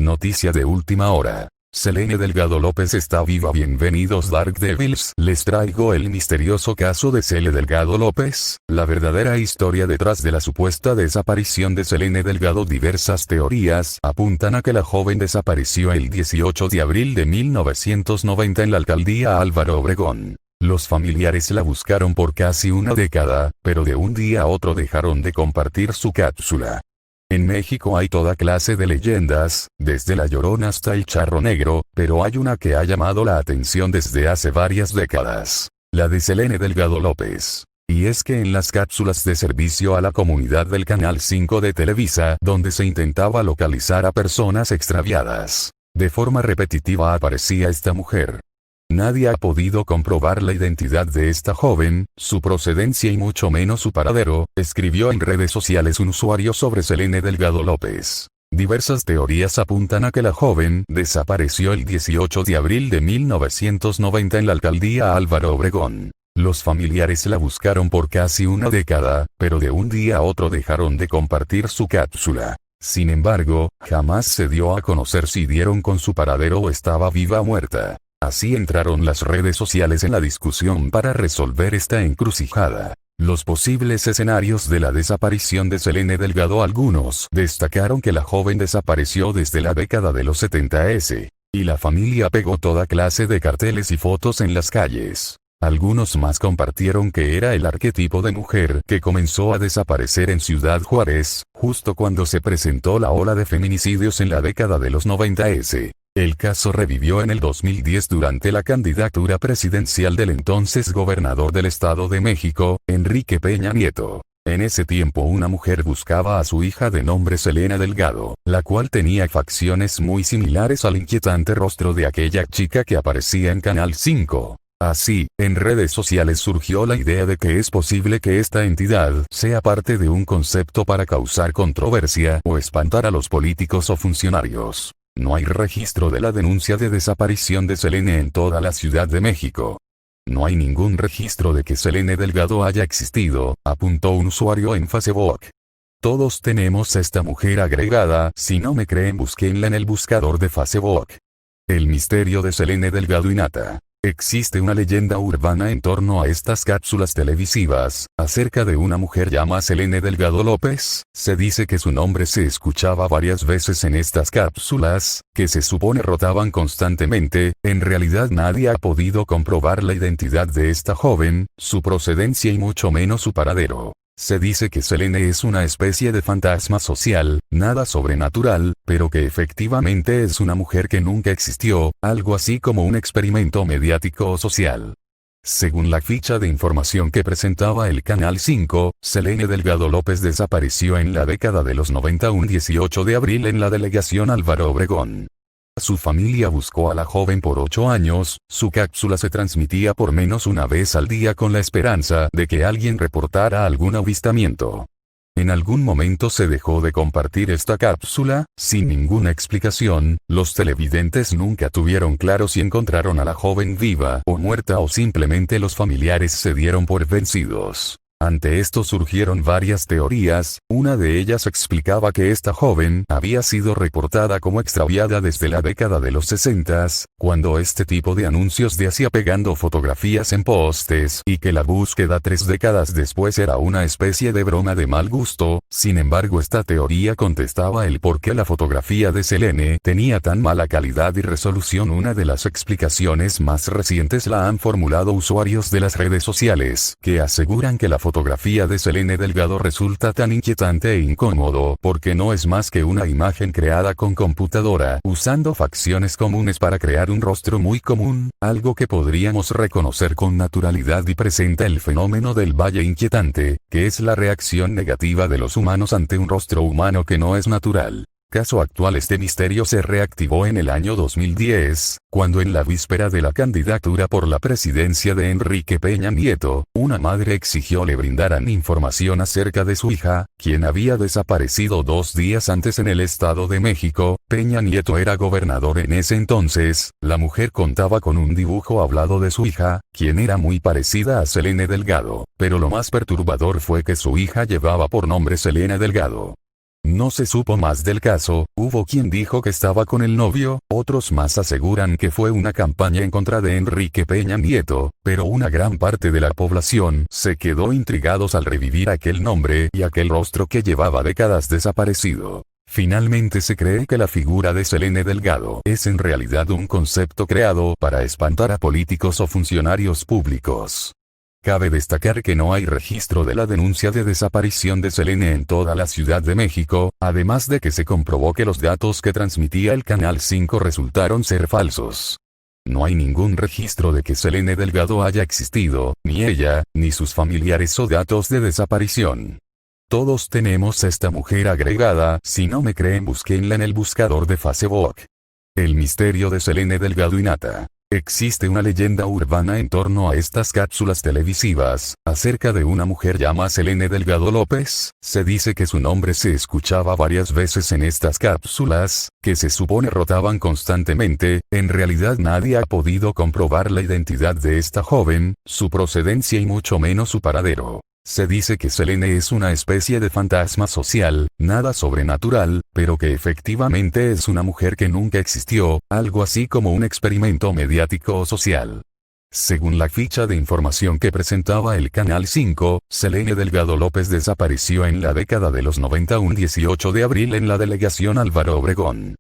Noticia de última hora. Selene Delgado López está viva. Bienvenidos Dark Devils. Les traigo el misterioso caso de Selene Delgado López, la verdadera historia detrás de la supuesta desaparición de Selene Delgado. Diversas teorías apuntan a que la joven desapareció el 18 de abril de 1990 en la alcaldía Álvaro Obregón. Los familiares la buscaron por casi una década, pero de un día a otro dejaron de compartir su cápsula. En México hay toda clase de leyendas, desde la Llorona hasta el Charro Negro, pero hay una que ha llamado la atención desde hace varias décadas. La de Selene Delgado López. Y es que en las cápsulas de servicio a la comunidad del Canal 5 de Televisa, donde se intentaba localizar a personas extraviadas, de forma repetitiva aparecía esta mujer. Nadie ha podido comprobar la identidad de esta joven, su procedencia y mucho menos su paradero, escribió en redes sociales un usuario sobre Selene Delgado López. Diversas teorías apuntan a que la joven desapareció el 18 de abril de 1990 en la alcaldía Álvaro Obregón. Los familiares la buscaron por casi una década, pero de un día a otro dejaron de compartir su cápsula. Sin embargo, jamás se dio a conocer si dieron con su paradero o estaba viva o muerta. Así entraron las redes sociales en la discusión para resolver esta encrucijada. Los posibles escenarios de la desaparición de Selene Delgado. Algunos destacaron que la joven desapareció desde la década de los 70s, y la familia pegó toda clase de carteles y fotos en las calles. Algunos más compartieron que era el arquetipo de mujer que comenzó a desaparecer en Ciudad Juárez, justo cuando se presentó la ola de feminicidios en la década de los 90s. El caso revivió en el 2010 durante la candidatura presidencial del entonces gobernador del Estado de México, Enrique Peña Nieto. En ese tiempo una mujer buscaba a su hija de nombre Selene Delgado, la cual tenía facciones muy similares al inquietante rostro de aquella chica que aparecía en Canal 5. Así, en redes sociales surgió la idea de que es posible que esta entidad sea parte de un concepto para causar controversia o espantar a los políticos o funcionarios. No hay registro de la denuncia de desaparición de Selene en toda la Ciudad de México. No hay ningún registro de que Selene Delgado haya existido, apuntó un usuario en Facebook. Todos tenemos a esta mujer agregada. Si no me creen, búsquenla en el buscador de Facebook. El misterio de Selene Delgado Inata. Existe una leyenda urbana en torno a estas cápsulas televisivas, acerca de una mujer llamada Selene Delgado López. Se dice que su nombre se escuchaba varias veces en estas cápsulas, que se supone rotaban constantemente. En realidad nadie ha podido comprobar la identidad de esta joven, su procedencia y mucho menos su paradero. Se dice que Selene es una especie de fantasma social, nada sobrenatural, pero que efectivamente es una mujer que nunca existió, algo así como un experimento mediático o social. Según la ficha de información que presentaba el Canal 5, Selene Delgado López desapareció en la década de los 90 un 18 de abril en la delegación Álvaro Obregón. Su familia buscó a la joven por 8 años, su cápsula se transmitía por menos una vez al día con la esperanza de que alguien reportara algún avistamiento. En algún momento se dejó de compartir esta cápsula, sin ninguna explicación. Los televidentes nunca tuvieron claro si encontraron a la joven viva o muerta o simplemente los familiares se dieron por vencidos. Ante esto surgieron varias teorías. Una de ellas explicaba que esta joven había sido reportada como extraviada desde la década de los 60, cuando este tipo de anuncios de hacía pegando fotografías en postes, y que la búsqueda 3 décadas después era una especie de broma de mal gusto. Sin embargo, esta teoría contestaba el por qué la fotografía de Selene tenía tan mala calidad y resolución. Una de las explicaciones más recientes la han formulado usuarios de las redes sociales, que aseguran que la fotografía de Selene Delgado resulta tan inquietante e incómodo porque no es más que una imagen creada con computadora, usando facciones comunes para crear un rostro muy común, algo que podríamos reconocer con naturalidad, y presenta el fenómeno del valle inquietante, que es la reacción negativa de los humanos ante un rostro humano que no es natural. Caso actual. Este misterio se reactivó en el año 2010, cuando en la víspera de la candidatura por la presidencia de Enrique Peña Nieto, una madre exigió le brindaran información acerca de su hija, quien había desaparecido 2 días antes en el Estado de México. Peña Nieto era gobernador en ese entonces. La mujer contaba con un dibujo hablado de su hija, quien era muy parecida a Selene Delgado, pero lo más perturbador fue que su hija llevaba por nombre Selene Delgado. No se supo más del caso, hubo quien dijo que estaba con el novio, otros más aseguran que fue una campaña en contra de Enrique Peña Nieto, pero una gran parte de la población se quedó intrigados al revivir aquel nombre y aquel rostro que llevaba décadas desaparecido. Finalmente se cree que la figura de Selene Delgado es en realidad un concepto creado para espantar a políticos o funcionarios públicos. Cabe destacar que no hay registro de la denuncia de desaparición de Selene en toda la Ciudad de México, además de que se comprobó que los datos que transmitía el Canal 5 resultaron ser falsos. No hay ningún registro de que Selene Delgado haya existido, ni ella, ni sus familiares o datos de desaparición. Todos tenemos esta mujer agregada, si no me creen búsquenla en el buscador de Facebook. El misterio de Selene Delgado y Nata. Existe una leyenda urbana en torno a estas cápsulas televisivas, acerca de una mujer llamada Selene Delgado López. Se dice que su nombre se escuchaba varias veces en estas cápsulas, que se supone rotaban constantemente. En realidad nadie ha podido comprobar la identidad de esta joven, su procedencia y mucho menos su paradero. Se dice que Selene es una especie de fantasma social, nada sobrenatural, pero que efectivamente es una mujer que nunca existió, algo así como un experimento mediático o social. Según la ficha de información que presentaba el Canal 5, Selene Delgado López desapareció en la década de los 90 un 18 de abril en la delegación Álvaro Obregón.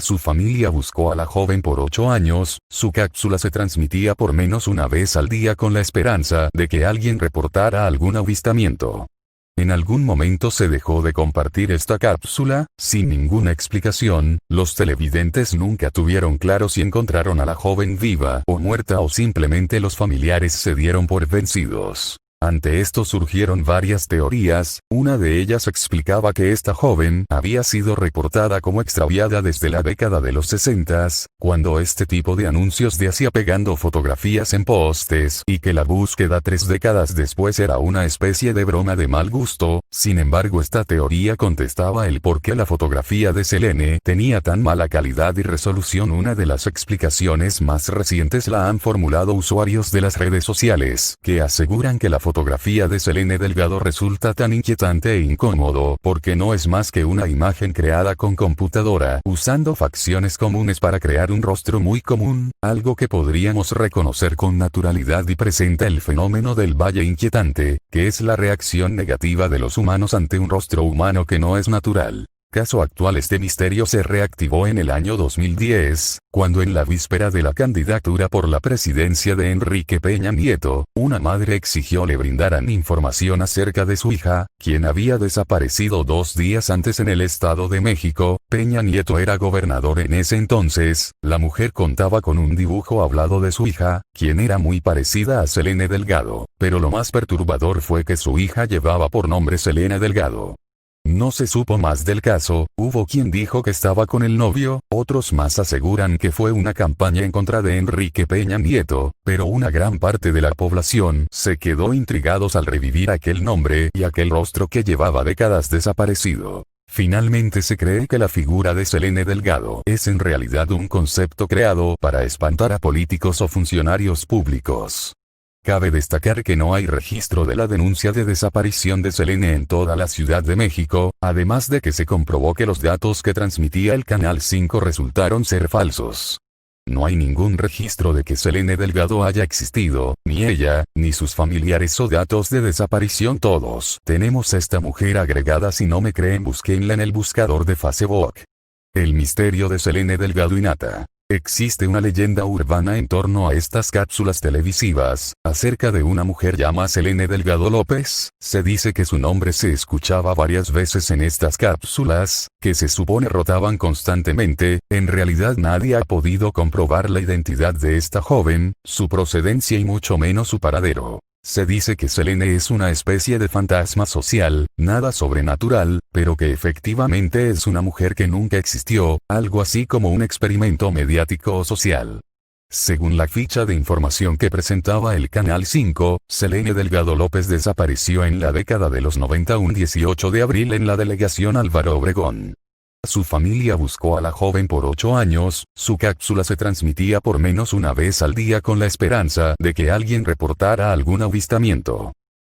Su familia buscó a la joven por 8 años, su cápsula se transmitía por menos una vez al día con la esperanza de que alguien reportara algún avistamiento. En algún momento se dejó de compartir esta cápsula, sin ninguna explicación, los televidentes nunca tuvieron claro si encontraron a la joven viva o muerta o simplemente los familiares se dieron por vencidos. Ante esto surgieron varias teorías, una de ellas explicaba que esta joven había sido reportada como extraviada desde la década de los 60, cuando este tipo de anuncios de hacía pegando fotografías en postes y que la búsqueda 3 décadas después era una especie de broma de mal gusto. Sin embargo, esta teoría contestaba el por qué la fotografía de Selene tenía tan mala calidad y resolución. Una de las explicaciones más recientes la han formulado usuarios de las redes sociales, que aseguran que la fotografía de Selene Delgado resulta tan inquietante e incómodo porque no es más que una imagen creada con computadora usando facciones comunes para crear un rostro muy común, algo que podríamos reconocer con naturalidad y presenta el fenómeno del valle inquietante, que es la reacción negativa de los humanos ante un rostro humano que no es natural. Caso actual. Este misterio se reactivó en el año 2010, cuando en la víspera de la candidatura por la presidencia de Enrique Peña Nieto, una madre exigió le brindaran información acerca de su hija, quien había desaparecido 2 días antes en el Estado de México. Peña Nieto era gobernador en ese entonces. La mujer contaba con un dibujo hablado de su hija, quien era muy parecida a Selene Delgado, pero lo más perturbador fue que su hija llevaba por nombre Selene Delgado. No se supo más del caso, hubo quien dijo que estaba con el novio, otros más aseguran que fue una campaña en contra de Enrique Peña Nieto, pero una gran parte de la población se quedó intrigados al revivir aquel nombre y aquel rostro que llevaba décadas desaparecido. Finalmente se cree que la figura de Selene Delgado es en realidad un concepto creado para espantar a políticos o funcionarios públicos. Cabe destacar que no hay registro de la denuncia de desaparición de Selene en toda la Ciudad de México, además de que se comprobó que los datos que transmitía el Canal 5 resultaron ser falsos. No hay ningún registro de que Selene Delgado haya existido, ni ella, ni sus familiares o datos de desaparición. Todos tenemos esta mujer agregada. Si no me creen búsquenla en el buscador de Facebook. El misterio de Selene Delgado y Nata. Existe una leyenda urbana en torno a estas cápsulas televisivas, acerca de una mujer llamada Selene Delgado López. Se dice que su nombre se escuchaba varias veces en estas cápsulas, que se supone rotaban constantemente. En realidad nadie ha podido comprobar la identidad de esta joven, su procedencia y mucho menos su paradero. Se dice que Selene es una especie de fantasma social, nada sobrenatural, pero que efectivamente es una mujer que nunca existió, algo así como un experimento mediático o social. Según la ficha de información que presentaba el Canal 5, Selene Delgado López desapareció en la década de los 90 un 18 de abril en la delegación Álvaro Obregón. Su familia buscó a la joven por 8 años, su cápsula se transmitía por menos una vez al día con la esperanza de que alguien reportara algún avistamiento.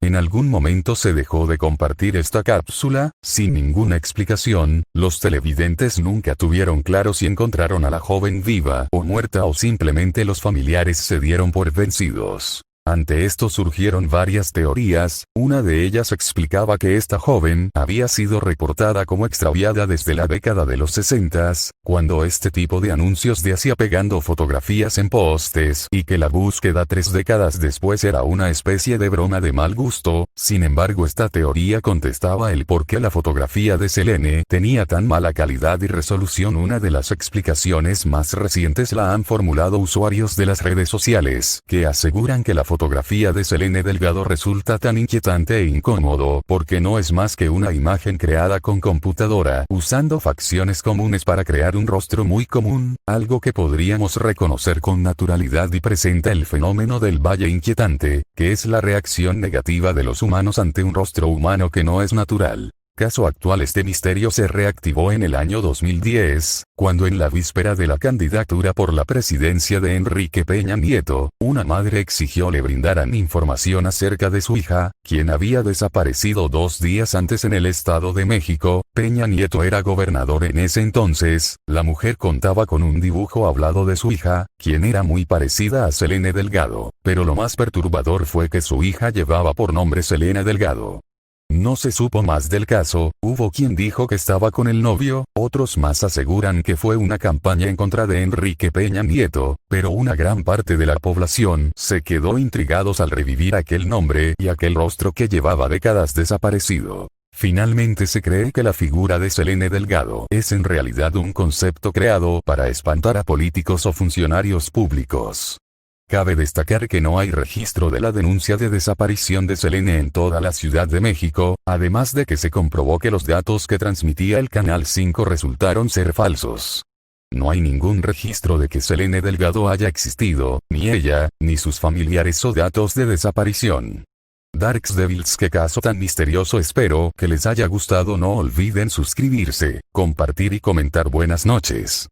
En algún momento se dejó de compartir esta cápsula, sin ninguna explicación. Los televidentes nunca tuvieron claro si encontraron a la joven viva o muerta o simplemente los familiares se dieron por vencidos. Ante esto surgieron varias teorías, una de ellas explicaba que esta joven había sido reportada como extraviada desde la década de los 60, cuando este tipo de anuncios se hacía pegando fotografías en postes y que la búsqueda 3 décadas después era una especie de broma de mal gusto. Sin embargo, esta teoría contestaba el por qué la fotografía de Selene tenía tan mala calidad y resolución. Una de las explicaciones más recientes la han formulado usuarios de las redes sociales, que aseguran que la fotografía de Selene Delgado resulta tan inquietante e incómodo porque no es más que una imagen creada con computadora usando facciones comunes para crear un rostro muy común, algo que podríamos reconocer con naturalidad y presenta el fenómeno del valle inquietante, que es la reacción negativa de los humanos ante un rostro humano que no es natural. Caso actual. Este misterio se reactivó en el año 2010, cuando en la víspera de la candidatura por la presidencia de Enrique Peña Nieto, una madre exigió le brindaran información acerca de su hija, quien había desaparecido 2 días antes en el Estado de México. Peña Nieto era gobernador en ese entonces. La mujer contaba con un dibujo hablado de su hija, quien era muy parecida a Selene Delgado, pero lo más perturbador fue que su hija llevaba por nombre Selena Delgado. No se supo más del caso. Hubo quien dijo que estaba con el novio, otros más aseguran que fue una campaña en contra de Enrique Peña Nieto, pero una gran parte de la población se quedó intrigados al revivir aquel nombre y aquel rostro que llevaba décadas desaparecido. Finalmente se cree que la figura de Selene Delgado es en realidad un concepto creado para espantar a políticos o funcionarios públicos. Cabe destacar que no hay registro de la denuncia de desaparición de Selene en toda la Ciudad de México, además de que se comprobó que los datos que transmitía el Canal 5 resultaron ser falsos. No hay ningún registro de que Selene Delgado haya existido, ni ella, ni sus familiares o datos de desaparición. Darks Devils, qué caso tan misterioso. Espero que les haya gustado. No olviden suscribirse, compartir y comentar. Buenas noches.